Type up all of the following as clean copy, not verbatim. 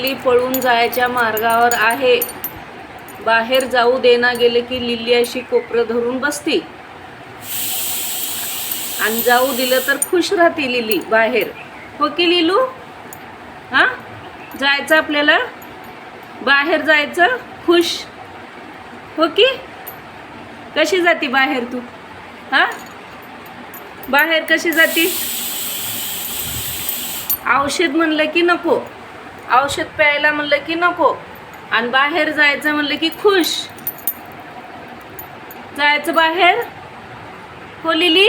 Lily पळून जायच्या मार्गावर आहे. बाहेर जाऊ देना गेले की लिली अशी कोपरं धरून बसती आणि जाऊ दिलं तर खुश राहते लिली बाहेर. हो की लिलू? हां, जायचं आपल्याला, बाहेर जायचं खुश. हो की? कशी जाती बाहेर तू? हां, बाहेर कशी जाती? औषध म्हणलं की नको, औषध प्यायला म्हणलं की नको, आणि बाहेर जायचं म्हणलं की खुश. जायचं बाहेर. हो लिली?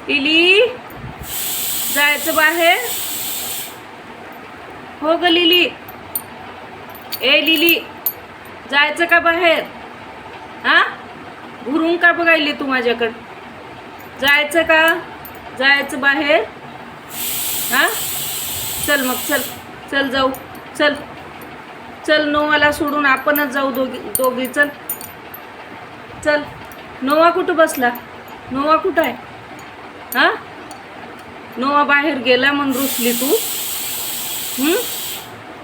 लिली, जायचं बाहेर. हो ग लिली? ए लिली, जायचं का बाहेर? हां, घुरून का बघायली तू माझ्याकडं? जायचं का? जायचं बाहेर? हां, चल मग, चल चल जाऊ, चल चल. नोवाला सोडून आपणच जाऊ दोघी. चल चल. नोवा कुठं बसला? नोवा कुठं आहे? हां, नोवा बाहेर गेला म्हणून रुसली तू?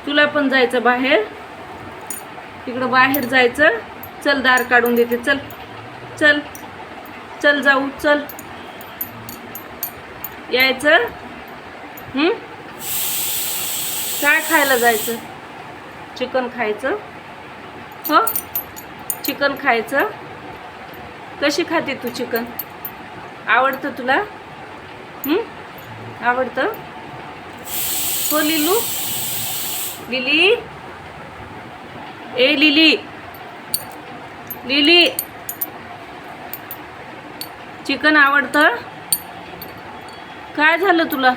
तुला पण जायचं बाहेर? तिकडं बाहेर जायचं. चल, दार काढून देते. चल चल चल जाऊ. चल, यायचं. काय खायला जायचं? चिकन खायचं. हो, चिकन खायचं. कशी खाते तू चिकन? आवडतं तुला? आवडतं? हो लिलू? लिली, ए लिली, लिली, चिकन आवडतं? काय झालं तुला?